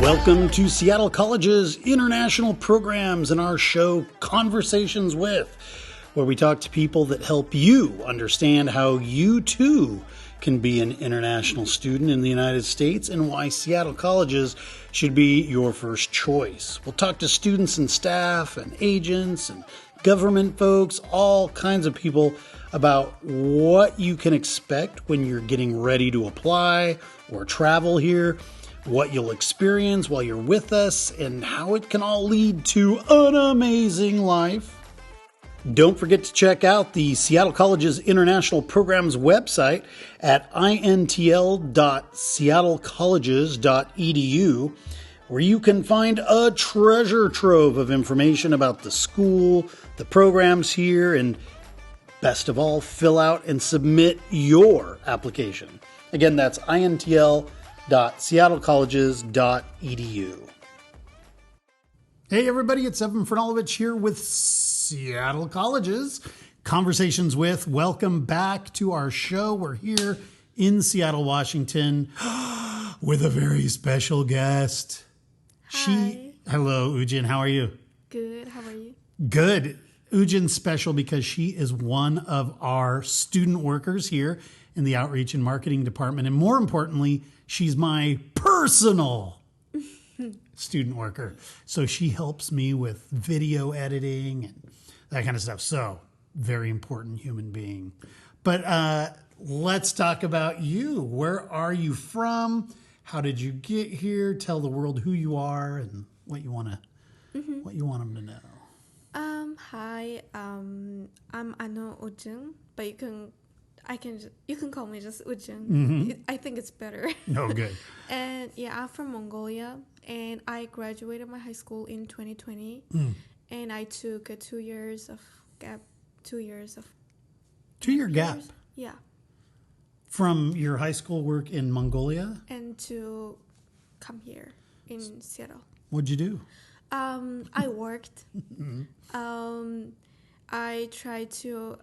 Welcome to Seattle College's international programs and our show Conversations With, where we talk to people that help you understand how you too can be an international student in the United States and why Seattle Colleges should be your first choice. We'll talk to students and staff and agents and government folks, all kinds of people about what you can expect when you're getting ready to apply or travel here, what you'll experience while you're with us, and how it can all lead to an amazing life. Don't forget to check out the Seattle College's International Programs website at intl.seattlecolleges.edu, where you can find a treasure trove of information about the school, the programs here, and best of all, fill out and submit your application. Again, that's intl.seattlecolleges.edu. Hey everybody, it's Evan Franulovich here with Seattle Colleges Conversations With. Welcome back to our show. We're here in Seattle, Washington with a very special guest. Hi. Hello, Ujin. How are you? Good. How are you? Good. Ujin's special because she is one of our student workers here in the Outreach and Marketing Department. And more importantly, she's my personal student worker. So she helps me with video editing and that kind of stuff. So very important human being. But let's talk about you. Where are you from? How did you get here? Tell the world who you are and what you want them to know. Hi. I'm Anu-Ujin, but you can call me just Ujin. Mm-hmm. I think it's better. Oh, good. And yeah, I'm from Mongolia, and I graduated my high school in 2020, and I took a 2 years of gap. 2 years of 2 year gap yeah, from your high school work in Mongolia. and to come here in Seattle. What'd you do? I worked. I tried to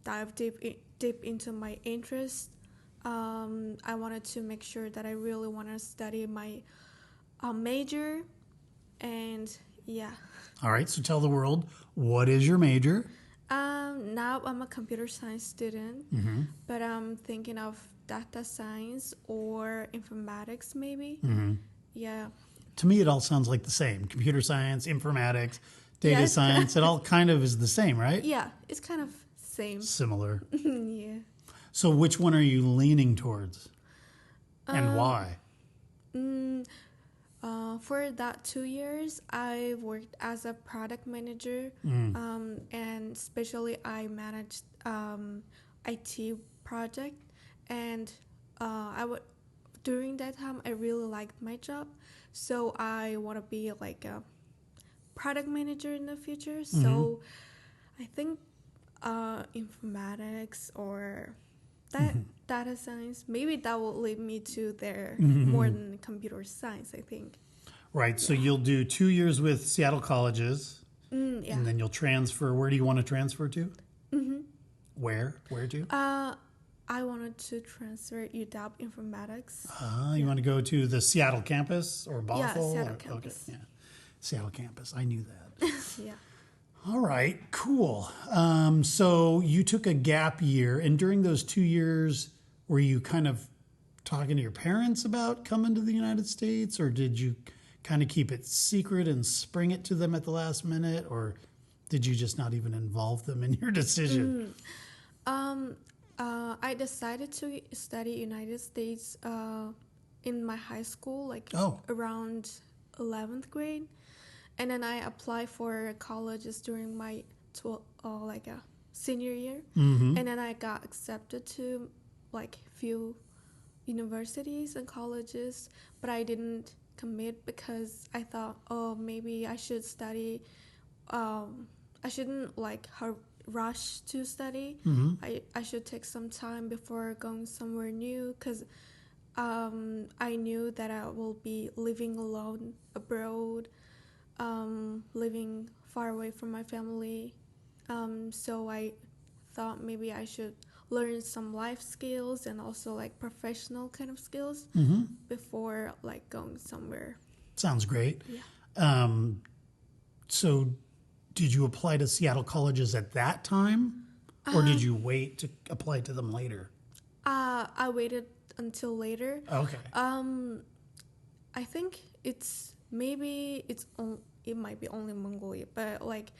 dive deep into my interest. I wanted to make sure that I really want to study my major, and yeah. All right, so tell the world, what is your major? Now I'm a computer science student, but I'm thinking of data science or informatics maybe. Yeah. To me, it all sounds like the same. Computer science, informatics, data science, it all kind of is the same, right? Yeah, it's kind of same. Similar. Yeah. So which one are you leaning towards and why? For that 2 years, I worked as a product manager, and especially I managed IT project, and during that time I really liked my job, so I want to be like a product manager in the future. So I think informatics or data science, maybe that will lead me to there more than computer science, I think. Right, so you'll do 2 years with Seattle Colleges, Yeah. and then you'll transfer. Where do you want to transfer to? Where to? I wanted to transfer UW informatics. You want to go to the Seattle campus or Bothell? Yeah, Seattle Okay, campus. yeah. Seattle campus. I knew that. Yeah. All right, cool. So you took a gap year, and during those 2 years, were you kind of talking to your parents about coming to the United States, or did you kind of keep it secret and spring it to them at the last minute, or did you just not even involve them in your decision? I decided to study United States in my high school, around 11th grade, and then I applied for colleges during my senior year, and then I got accepted to few universities and colleges, but I didn't commit because I thought, maybe I should study. I shouldn't rush to study. I should take some time before going somewhere new, because I knew that I will be living alone abroad, living far away from my family. So I thought maybe I should learn some life skills and also like professional kind of skills before like going somewhere. Sounds great. Yeah. So did you apply to Seattle colleges at that time, or did you wait to apply to them later? I waited until later. Okay. I think it might be only Mongolia, but like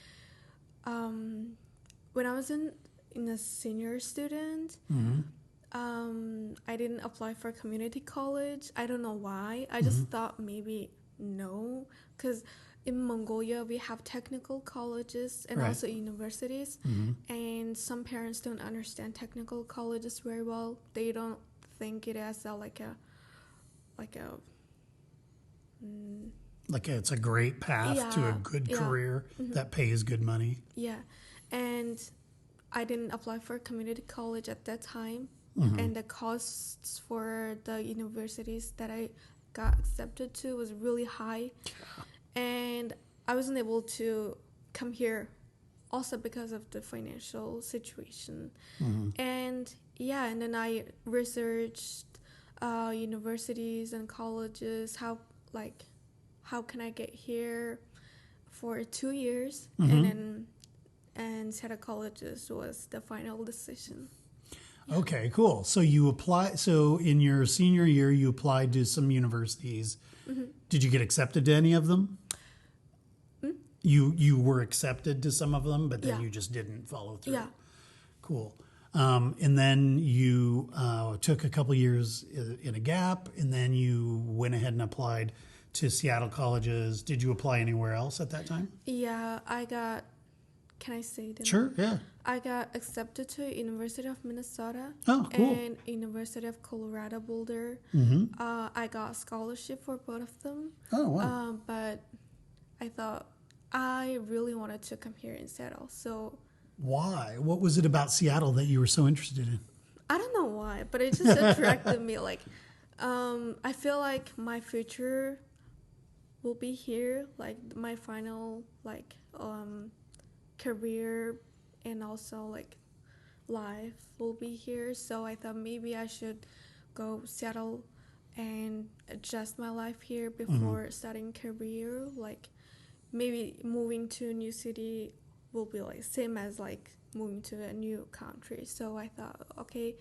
when I was in a senior student, I didn't apply for community college. I don't know why. I just thought maybe no, because in Mongolia we have technical colleges and Right. also universities, and some parents don't understand technical colleges very well. They don't think it as like a It's a great path to a good career that pays good money. yeah, and I didn't apply for community college at that time, and the costs for the universities that I got accepted to was really high, and I wasn't able to come here also because of the financial situation. And and then I researched universities and colleges, how can I get here for 2 years, and Seattle colleges was the final decision. Okay, cool. So so in your senior year, you applied to some universities. Did you get accepted to any of them? You were accepted to some of them, but then you just didn't follow through. Yeah. Cool. And then you took a couple years in a gap, and then you went ahead and applied to Seattle colleges. Did you apply anywhere else at that time? Yeah, can I say them? Sure, yeah. I got accepted to University of Minnesota Oh, cool. and University of Colorado Boulder. I got scholarship for both of them. Oh, wow. But I thought I really wanted to come here in Seattle. So Why? What was it about Seattle that you were so interested in? I don't know why, but it just attracted me. Like, I feel like my future will be here. Like my final career and also like life will be here. So I thought maybe I should go Seattle and adjust my life here before starting career. Like maybe moving to a new city will be like same as like moving to a new country. So I thought, okay,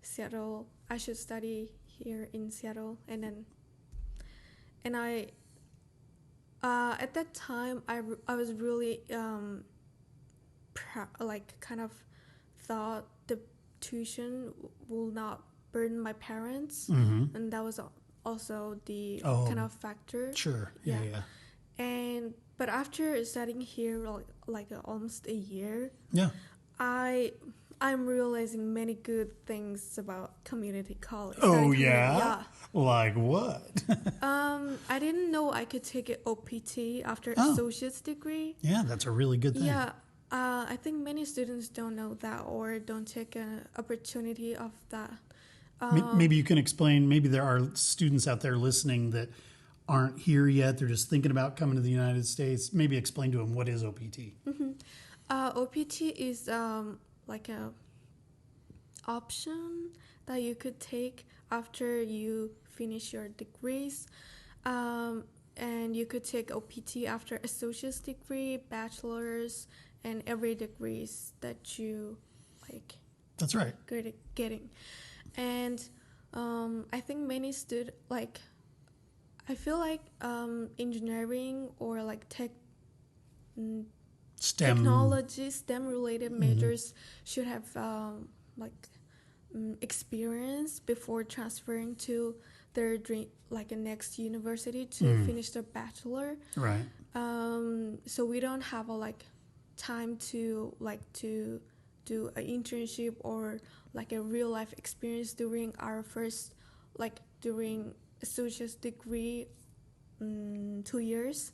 Seattle, I should study here in Seattle. And I at that time I was really kind of thought the tuition will not burden my parents, and that was also the kind of factor. Sure. Yeah. But after studying here almost a year, I'm realizing many good things about community college. Oh, yeah? Like what? I didn't know I could take an OPT after associate's degree. Yeah, that's a really good thing. Yeah, I think many students don't know that or don't take an opportunity of that. Maybe you can explain, maybe there are students out there listening that aren't here yet. They're just thinking about coming to the United States. Maybe explain to them, what is OPT? OPT is like a option that you could take after you finish your degrees, and you could take OPT after associate's degree, bachelor's, and every degrees that you like. That's right. Getting, and I think many students I feel like engineering or like technology, STEM related majors should have experience before transferring to their dream, like a next university to finish their bachelor. Right. So we don't have a time to do an internship or like a real life experience during our first during associate's degree 2 years.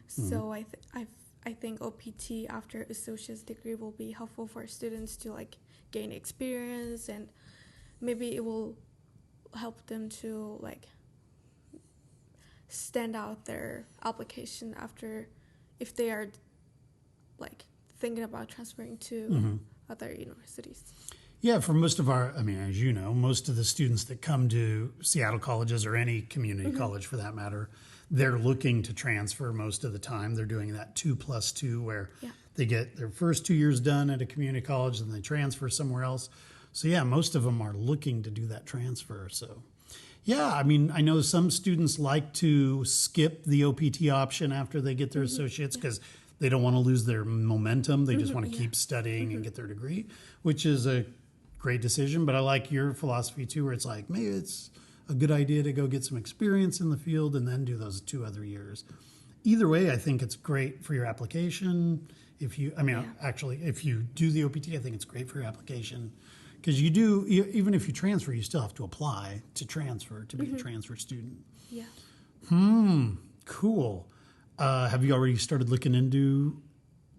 So I think OPT after associate's degree will be helpful for students to gain experience, and maybe it will help them to stand out their application after, if they are thinking about transferring to other universities. Yeah, for most of our, I mean, as you know, most of the students that come to Seattle colleges or any community college for that matter, they're looking to transfer most of the time. They're doing that 2+2 where they get their first 2 years done at a community college and they transfer somewhere else. So yeah, most of them are looking to do that transfer. So yeah, I mean, I know some students like to skip the OPT option after they get their associates because they don't want to lose their momentum. They just want to keep studying and get their degree, which is a great decision. But I like your philosophy too, where it's like, maybe it's a good idea to go get some experience in the field and then do those 2 other years. Either way, I think it's great for your application. If you, I mean, actually, if you do the OPT, I think it's great for your application because you do, even if you transfer, you still have to apply to transfer, to be a transfer student. Yeah. Cool. Have you already started looking into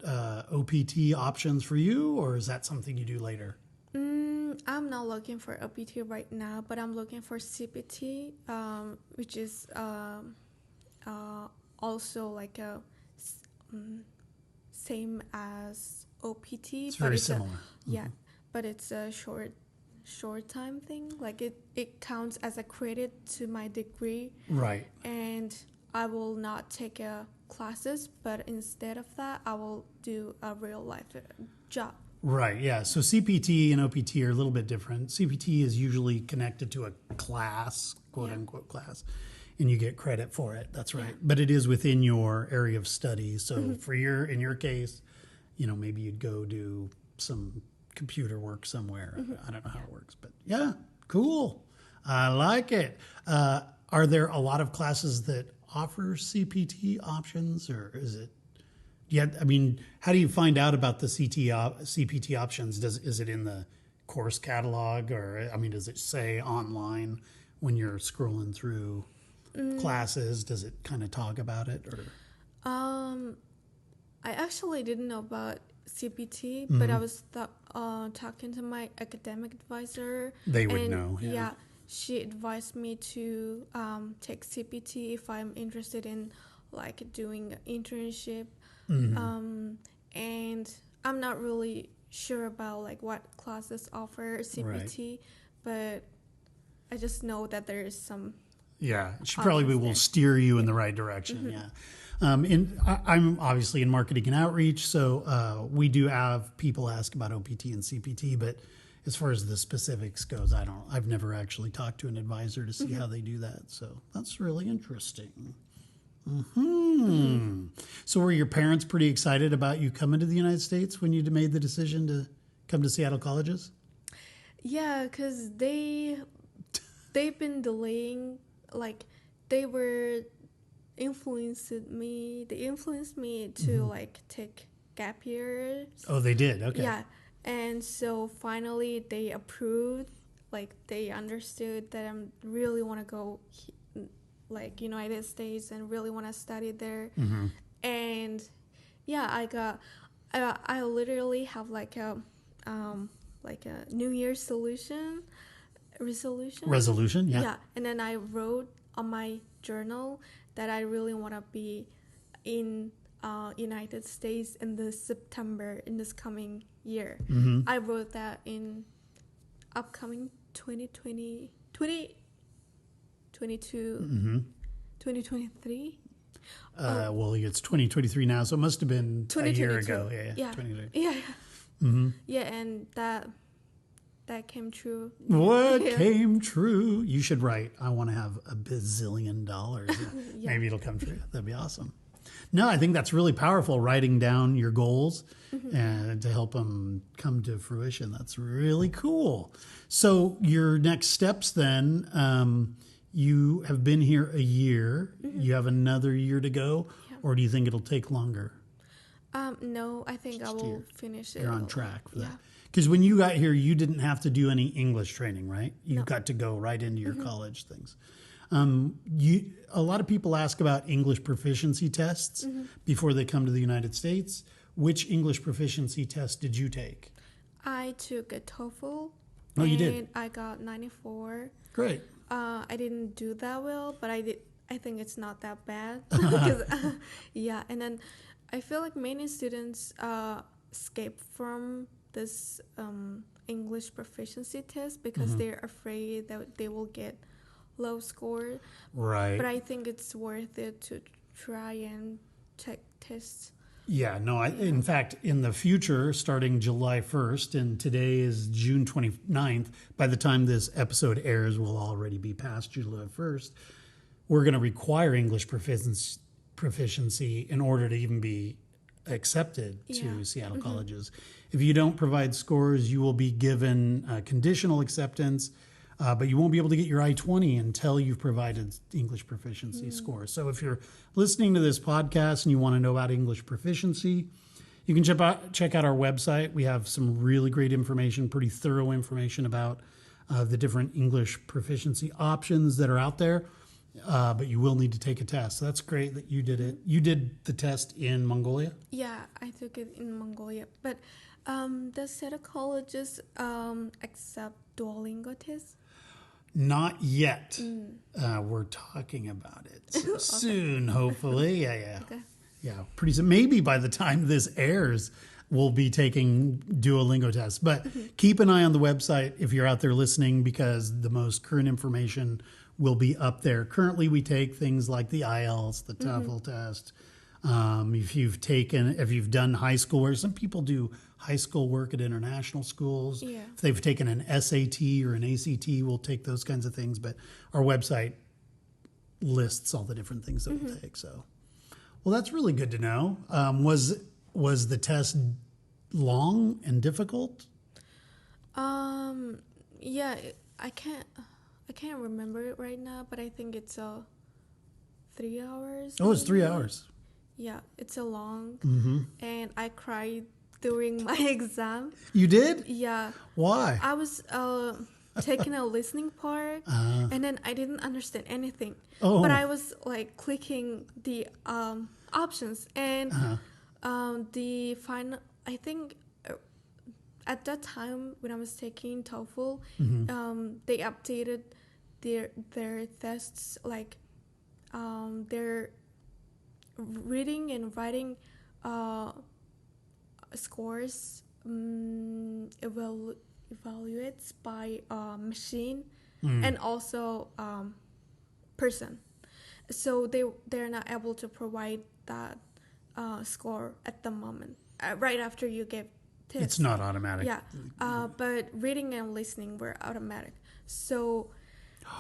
OPT options for you, or is that something you do later? I'm not looking for OPT right now, but I'm looking for CPT, which is also like a same as OPT. It's very similar. But it's a short time thing. Like it counts as a credit to my degree. Right. And I will not take classes, but instead of that, I will do a real life job. Right, yeah. So CPT and OPT are a little bit different. CPT is usually connected to a class, quote unquote class, and you get credit for it. That's right. But it is within your area of study. So in your case, you know, maybe you'd go do some computer work somewhere. I don't know how it works, but yeah, cool. I like it. Are there a lot of classes that offer CPT options, or is it? Yeah, I mean, how do you find out about the CPT options? Is it in the course catalog, or I mean, does it say online when you're scrolling through classes? Does it kind of talk about it, or? I actually didn't know about CPT, but I was talking to my academic advisor. They would know. Yeah, she advised me to take CPT if I'm interested in like doing an internship. And I'm not really sure about like what classes offer CPT, but I just know that there is some. Yeah, she probably will steer you in the right direction. Yeah. I'm obviously in marketing and outreach, so we do have people ask about OPT and CPT, but as far as the specifics goes, I've never actually talked to an advisor to see how they do that. So that's really interesting. So were your parents pretty excited about you coming to the United States when you made the decision to come to Seattle colleges? Yeah, because they've been delaying, like they were influenced me to like take gap years. Oh, they did? Okay. Yeah, and so finally they approved, like they understood that I really want to go like United States and really want to study there. And yeah, I literally have like a New Year's resolution. Yeah, and then I wrote on my journal that I really want to be in United States in this coming year. I wrote that in upcoming 2022 2023. Well, it's 2023 now, so it must have been a year ago. Yeah, and that came true. What came true? You should write, I want to have $1 bazillion. Maybe it'll come true. That'd be awesome. No, I think that's really powerful, writing down your goals and to help them come to fruition. That's really cool. So your next steps then, you have been here a year. You have another year to go, or do you think it'll take longer? No, I think I will finish it. You're on track for that. Because when you got here, you didn't have to do any English training, right? You got to go right into your college things. A lot of people ask about English proficiency tests before they come to the United States. Which English proficiency test did you take? I took a TOEFL. Oh, you did? And I got 94. Great. I didn't do that well, but I did. I think it's not that bad. And then I feel like many students escape from this English proficiency test because they're afraid that they will get low score. Right. But I think it's worth it to try and take tests. Yeah, no, in fact, in the future, starting July 1st, and today is June 29th, by the time this episode airs, we'll already be past July 1st, we're going to require English proficiency in order to even be accepted to Seattle colleges. If you don't provide scores, you will be given conditional acceptance, but you won't be able to get your I-20 until you've provided English proficiency scores. So if you're listening to this podcast and you want to know about English proficiency, you can check out our website. We have some really great information, pretty thorough information about the different English proficiency options that are out there. But you will need to take a test. So that's great that you did it. You did the test in Mongolia? Yeah, I took it in Mongolia. But does Seattle colleges accept Duolingo tests? Not yet. We're talking about it soon, hopefully. Yeah. Okay. Yeah, pretty soon. Maybe by the time this airs, we'll be taking Duolingo tests. But keep an eye on the website if you're out there listening, because the most current information will be up there. Currently, we take things like the IELTS, the TOEFL test. If you've done high school work, some people do high school work at international schools. Yeah. If they've taken an SAT or an ACT, we'll take those kinds of things. But our website lists all the different things that we'll take. So, well, that's really good to know. Was the test long and difficult? Yeah, I can't remember it right now, but I think it's 3 hours. Oh, it's 3 hours. Yeah, it's a long, and I cried during my exam. You did? Yeah. Why? I was taking a listening part, and then I didn't understand anything. Oh. But I was like clicking the options, and the final. I think at that time when I was taking TOEFL, they updated their tests, like their reading and writing scores evaluates by machine and also person. So they're not able to provide that score at the moment. Right after you give test. It's not automatic. Yeah, but reading and listening were automatic. So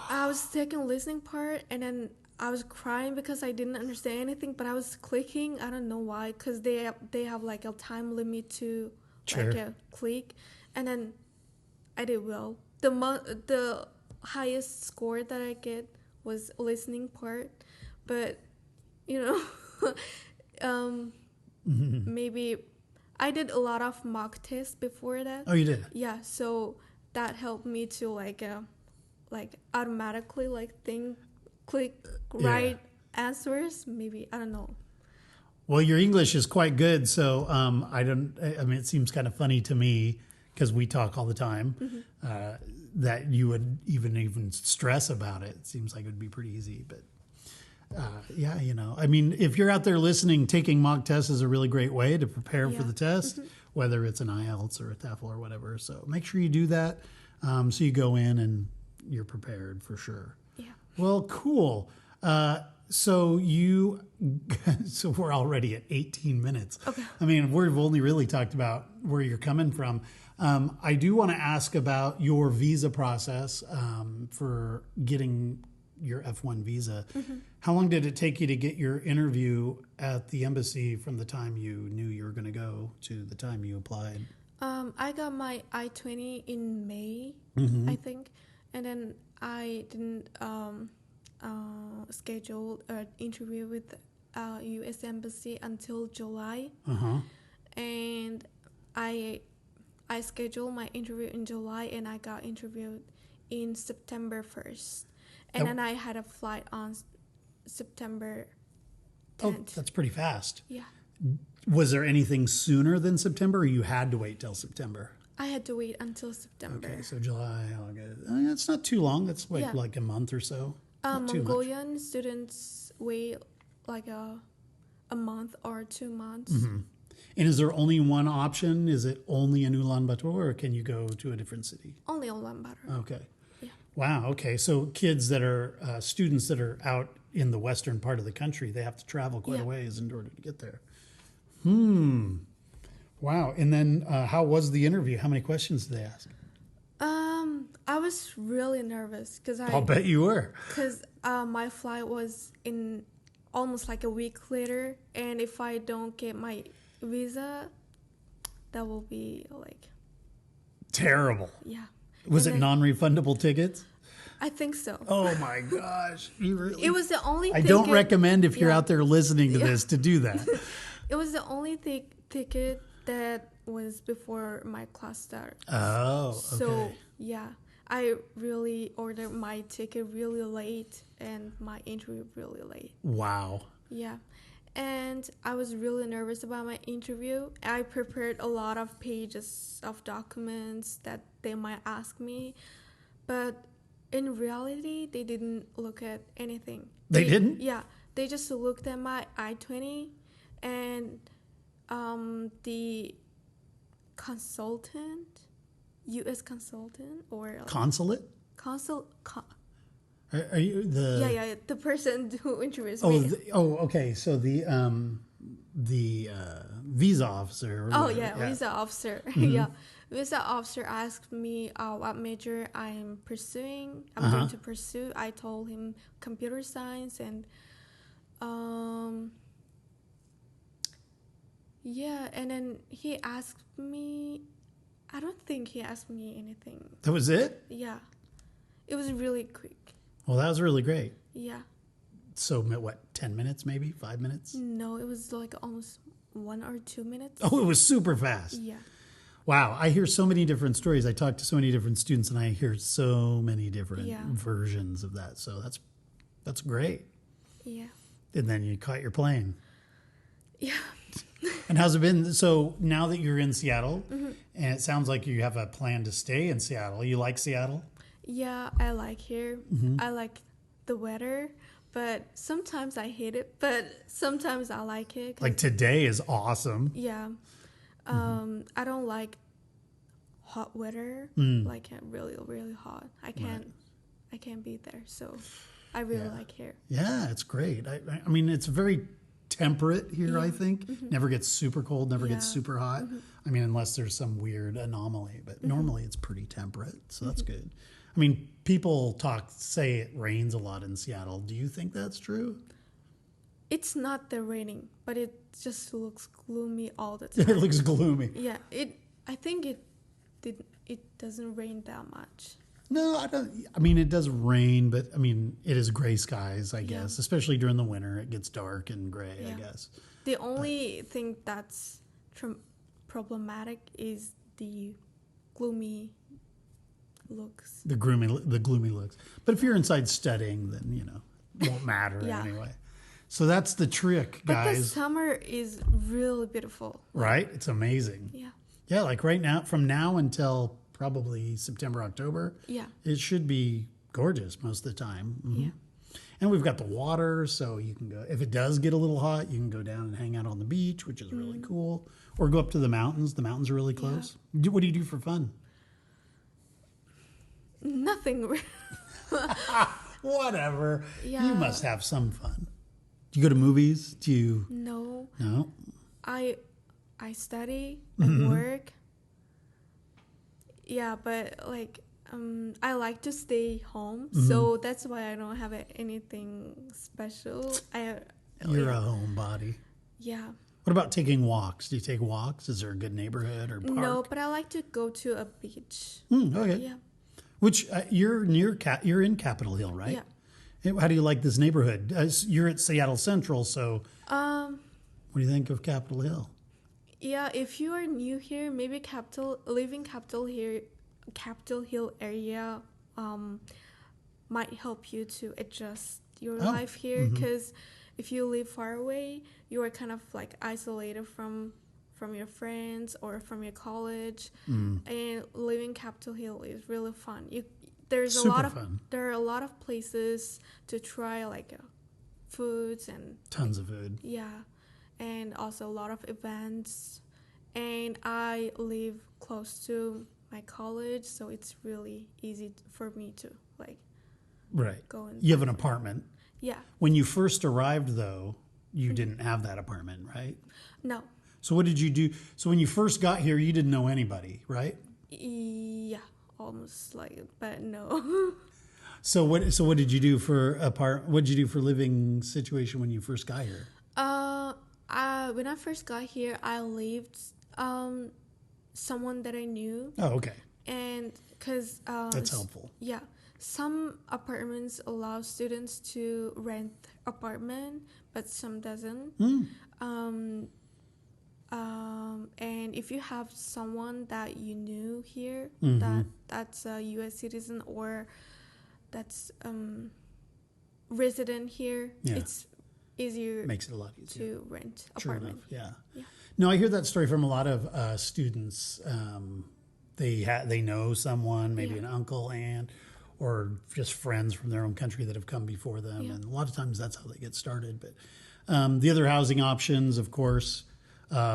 I was taking listening part, and then I was crying because I didn't understand anything, but I was clicking. I don't know why, because they have like a time limit to like a click, and then I did well. The highest score that I get was listening part, but maybe I did a lot of mock tests before that. Oh, you did? Yeah, so that helped me to like automatically click right answers. Maybe, I don't know. Well, your English is quite good, so it seems kind of funny to me, because we talk all the time, that you would even stress about it. It seems like it would be pretty easy, but if you're out there listening, taking mock tests is a really great way to prepare for the test, whether it's an IELTS or a TOEFL or whatever. So make sure you do that, so you go in and you're prepared for sure. Yeah. Well, cool. So we're already at 18 minutes. Okay. I mean, we've only really talked about where you're coming from. I do want to ask about your visa process for getting your F1 visa. How long did it take you to get your interview at the embassy from the time you knew you were going to go to the time you applied? I got my I-20 in May, I think, and then I didn't schedule an interview with U.S. Embassy until July, and I scheduled my interview in July, and I got interviewed in September 1st. And then I had a flight on September 10th. Oh, that's pretty fast. Yeah. Was there anything sooner than September, or you had to wait till September? I had to wait until September. Okay, so July, August. That's not too long. That's like a month or so. Mongolian students wait like a month or 2 months. And is there only one option? Is it only in Ulaanbaatar, or can you go to a different city? Only Ulaanbaatar. Okay. Yeah. Wow. Okay. So kids that are students that are out in the western part of the country, they have to travel quite a ways in order to get there. Wow. And then how was the interview? How many questions did they ask? I was really nervous because I'll bet you were. Because my flight was in almost like a week later, and if I don't get my visa, that will be like terrible. Yeah. Was it non-refundable tickets? I think so. Oh my gosh. You really... It was the only I don't recommend if you're out there listening to this to do that. It was the only ticket that was before my class started. Oh, okay. So, yeah, I really ordered my ticket really late and my interview really late. Wow. Yeah. And I was really nervous about my interview. I prepared a lot of pages of documents that they might ask me. But in reality, they didn't look at anything. They didn't? Yeah. They just looked at my I-20 and the consultant, U.S. consultant or... Consulate? Are you the... Yeah, the person who interviews me. Okay. So the visa officer. Visa officer. Yeah, visa officer asked me what major I'm pursuing. I'm going to pursue. I told him computer science and and then he asked me. I don't think he asked me anything. That was it? Yeah, it was really quick. Well, that was really great. Yeah. So, what, 10 minutes maybe? 5 minutes? No, it was like almost 1 or 2 minutes. Oh, it was super fast. Yeah. Wow. I hear so many different stories. I talk to so many different students, and I hear so many different versions of that. So, that's great. Yeah. And then you caught your plane. Yeah. And how's it been? So, now that you're in Seattle, and it sounds like you have a plan to stay in Seattle. You like Seattle? Yeah, I like here. I like the weather, but sometimes I hate it, but sometimes I like it. Like today is awesome. Yeah. I don't like hot weather, like really, really hot. I can't be there, so I really like here. Yeah, it's great. I mean, it's very temperate here, I think. Never gets super cold, never gets super hot. I mean, unless there's some weird anomaly, but normally it's pretty temperate, so that's good. I mean, people say it rains a lot in Seattle. Do you think that's true? It's not the raining, but it just looks gloomy all the time. It looks gloomy. Yeah, I think it doesn't rain that much. No, I don't. I mean, it does rain, but I mean, it is gray skies, I guess. Especially during the winter, it gets dark and gray, I guess. The only thing that's problematic is the gloomy looks. The gloomy looks. But if you're inside studying, then, it won't matter anyway. So that's the trick, guys. But the summer is really beautiful. Right? It's amazing. Yeah. Yeah, like right now, from now until probably September, October, it should be gorgeous most of the time. Yeah. And we've got the water, so you can go, if it does get a little hot, you can go down and hang out on the beach, which is really cool. Or go up to the mountains. The mountains are really close. Yeah. What do you do for fun? Nothing. Whatever. Yeah. You must have some fun. Do you go to movies? No. No? I study and work. Yeah, but I like to stay home, so that's why I don't have anything special. You're a homebody. Yeah. What about taking walks? Do you take walks? Is there a good neighborhood or park? No, but I like to go to a beach. Okay. Yeah. Which you're in Capitol Hill, right? Yeah. How do you like this neighborhood? You're at Seattle Central, so what do you think of Capitol Hill? Yeah, if you are new here, maybe living Capitol Hill area might help you to adjust your life here, because if you live far away, you are kind of like isolated from your friends or from your college, and living Capitol Hill is really fun. There are a lot of places to try, like foods and tons of food. Yeah, and also a lot of events. And I live close to my college, so it's really easy for me to like Right. go and You have an apartment. yeah. When you first arrived, though, you didn't have that apartment, right? No. So what did you do? So when you first got here, you didn't know anybody, right? Yeah, almost like, but no. So what did you do for what did you do for living situation when you first got here? When I first got here, I lived someone that I knew, Oh, okay. and because That's helpful. yeah, some apartments allow students to rent apartment, but some doesn't. And if you have someone that you knew here, that's a U.S. citizen or that's resident here, Yeah. it's easier Makes it a lot easier. to rent True apartment. enough. Yeah. Yeah. No, I hear that story from a lot of students. They know someone, maybe an uncle, aunt, or just friends from their own country that have come before them, Yeah. and a lot of times that's how they get started. But the other housing options, of course,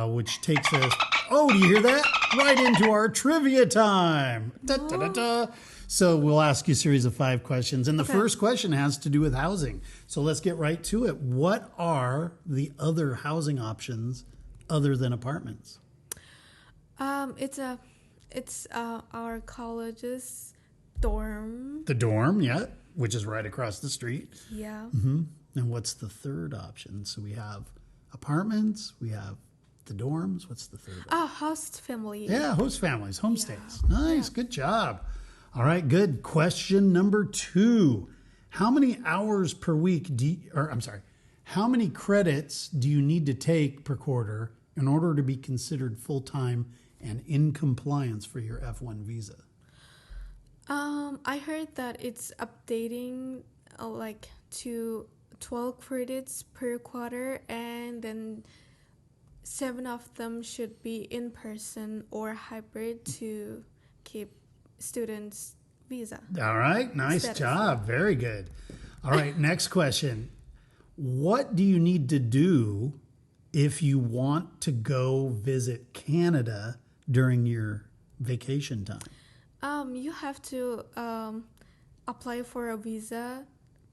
which takes us. Oh, do you hear that? Right into our trivia time. Da, da, da, da. So we'll ask you a series of 5 questions, and the first question has to do with housing. So let's get right to it. What are the other housing options other than apartments? It's our college's dorm. The dorm, yeah, which is right across the street. Yeah. And what's the third option? So we have apartments, we have the dorms. What's the third one? Host family. Yeah, host families, homestays. Nice, good job. All right, good. Question number 2. How many hours per week how many credits do you need to take per quarter in order to be considered full-time and in compliance for your F1 visa? I heard that it's updating like to 12 credits per quarter, and then 7 of them should be in person or hybrid to keep students' visa. All right, nice Status. job. Very good. All right, next question. What do you need to do if you want to go visit Canada during your vacation time? You have to apply for a visa,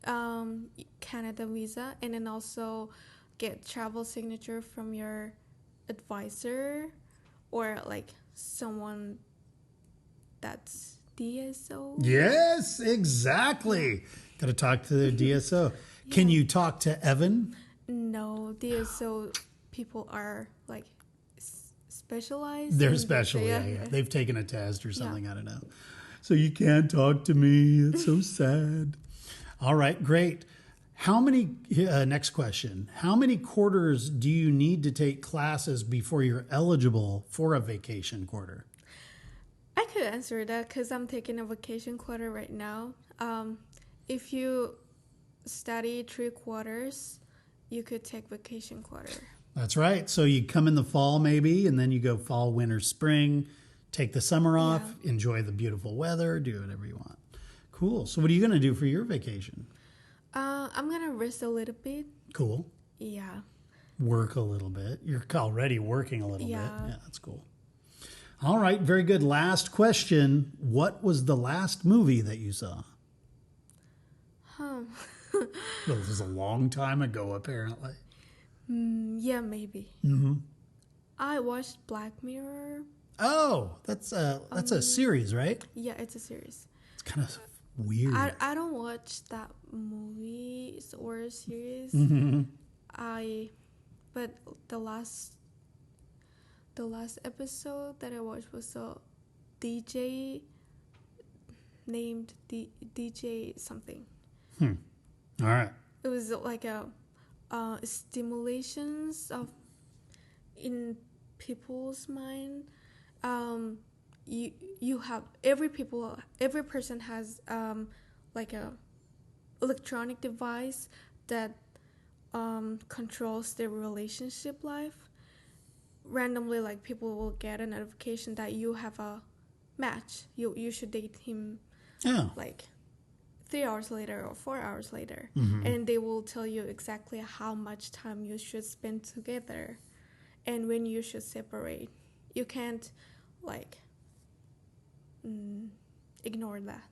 Canada visa, and then also get travel signature from your advisor or like someone that's DSO. Yes, exactly. Got to talk to the DSO. Can you talk to Evan? No, DSO people are like specialized. They're in special, this, yeah. They've taken a test or something, Yeah. I don't know. So you can't talk to me. It's so sad. All right, great. Next question. How many quarters do you need to take classes before you're eligible for a vacation quarter? I could answer that because I'm taking a vacation quarter right now. If you study 3 quarters, you could take vacation quarter. That's right. So you come in the fall maybe, and then you go fall, winter, spring, take the summer off, enjoy the beautiful weather, do whatever you want. Cool. So what are you going to do for your vacation? I'm gonna rest a little bit. Cool. Yeah. Work a little bit. You're already working a little bit. Yeah. Yeah, that's cool. All right, very good. Last question. What was the last movie that you saw? Huh. Well, this is a long time ago, apparently. Yeah, maybe. Mm-hmm. I watched Black Mirror. Oh, that's a series, right? Yeah, it's a series. It's kind of weird. I don't watch that movies or series. Mm-hmm. But the last episode that I watched was a DJ named DJ something. All right. It was like a stimulations of in people's mind. You have every person has like a electronic device that controls their relationship life. Randomly, like people will get a notification that you have a match. You should date him. Yeah. Like 3 hours later or 4 hours later. And they will tell you exactly how much time you should spend together and when you should separate. You can't like ignore that.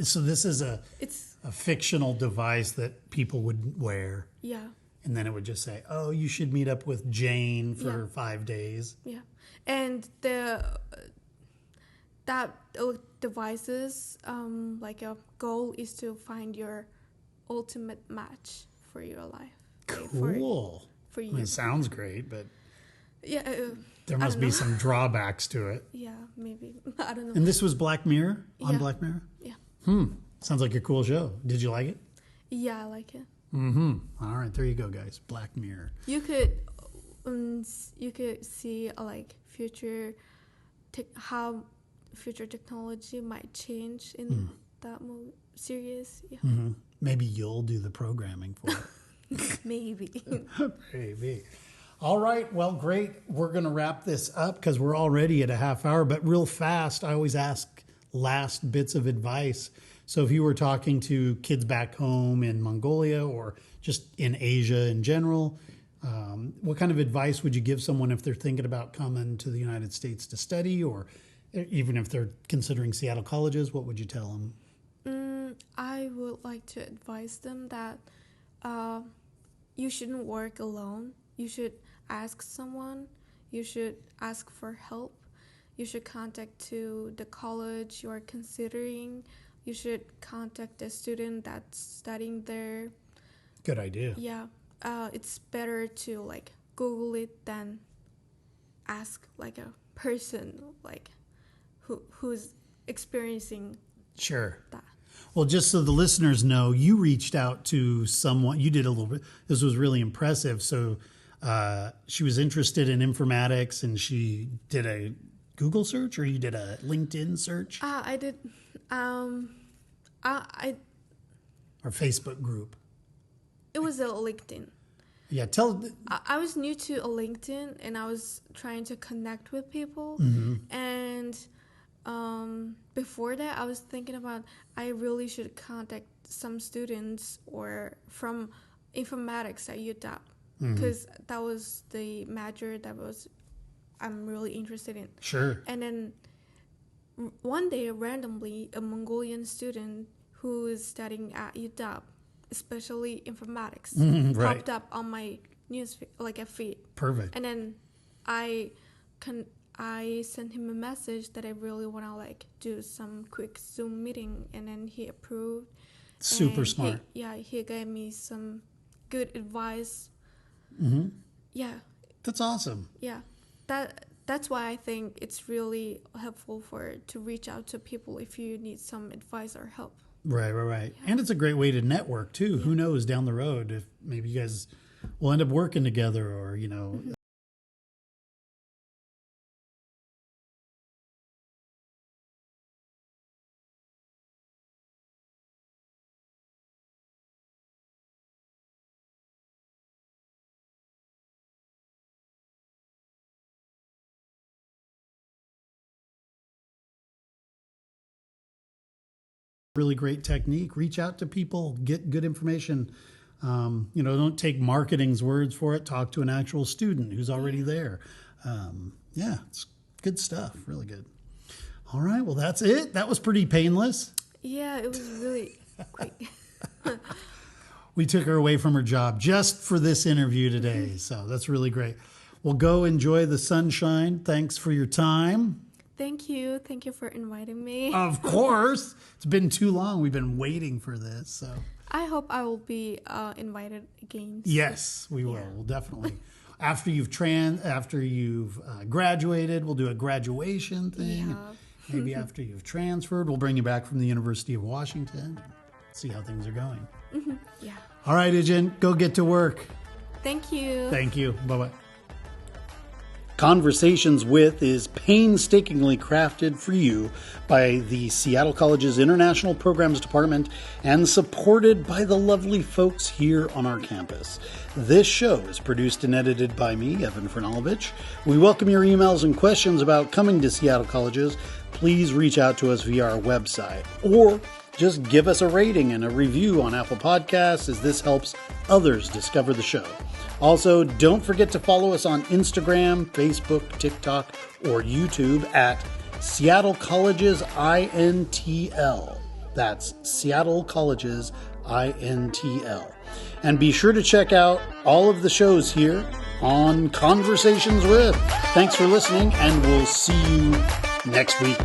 So this is a It's fictional device that people would wear. yeah. And then it would just say, oh, you should meet up with Jane for Yeah. 5 days. Yeah, and that devices like a goal is to find your ultimate match for your life. Cool. For I you. mean, it sounds great, but Yeah. there must be some drawbacks to it. Yeah, maybe. I don't know. And this was Black Mirror on Yeah. Black Mirror? Yeah. Sounds like a cool show. Did you like it? Yeah, I like it. All right, there you go, guys. Black Mirror. You could see like how future technology might change in that series. Yeah. Maybe you'll do the programming for it. Maybe. Maybe. All right. Well, great. We're going to wrap this up because we're already at a half hour, but real fast, I always ask last bits of advice. So if you were talking to kids back home in Mongolia or just in Asia in general, what kind of advice would you give someone if they're thinking about coming to the United States to study, or even if they're considering Seattle colleges? What would you tell them? I would like to advise them that you shouldn't work alone. You should ask someone. You should ask for help. You should contact to the college you are considering. You should contact the student that's studying there. Good idea. Yeah, it's better to like Google it than ask like a person like who's experiencing Sure. that. Well, just so the listeners know, you reached out to someone. You did a little bit. This was really impressive. So she was interested in informatics, and she did a Google search, or you did a LinkedIn search? I did. Or Facebook group? It was a LinkedIn. Yeah, tell. I was new to a LinkedIn, and I was trying to connect with people. And before that, I was thinking about I really should contact some students or from informatics at UW, because that was the major that I'm really interested in. Sure. And then one day, randomly, a Mongolian student who is studying at UW, especially informatics, popped up on my news feed, like a feed. Perfect. And then I sent him a message that I really want to like do some quick Zoom meeting, and then he approved. Super smart. He gave me some good advice. Yeah. That's awesome. Yeah. That's why I think it's really helpful to reach out to people if you need some advice or help. Right. Yeah. And it's a great way to network too. Yeah. Who knows down the road if maybe you guys will end up working together, or really great technique. Reach out to people, get good information. Don't take marketing's words for it. Talk to an actual student who's already there. It's good stuff. Really good. All right. Well, that's it. That was pretty painless. Yeah, it was really quick. We took her away from her job just for this interview today. So that's really great. Well, go enjoy the sunshine. Thanks for your time. Thank you. Thank you for inviting me. Of course. It's been too long. We've been waiting for this. So I hope I will be invited again. Yes, we will. We'll definitely. After you've graduated, we'll do a graduation thing. Yeah. Maybe after you've transferred, we'll bring you back from the University of Washington. See how things are going. Yeah. All right, Ujin, go get to work. Thank you. Thank you. Bye-bye. Conversations With is painstakingly crafted for you by the Seattle College's International Programs Department and supported by the lovely folks here on our campus. This show is produced and edited by me, Evan Franulovich. We welcome your emails and questions about coming to Seattle Colleges. Please reach out to us via our website or just give us a rating and a review on Apple Podcasts, as this helps others discover the show. Also, don't forget to follow us on Instagram, Facebook, TikTok, or YouTube at Seattle Colleges INTL. That's Seattle Colleges INTL. And be sure to check out all of the shows here on Conversations With. Thanks for listening, and we'll see you next week.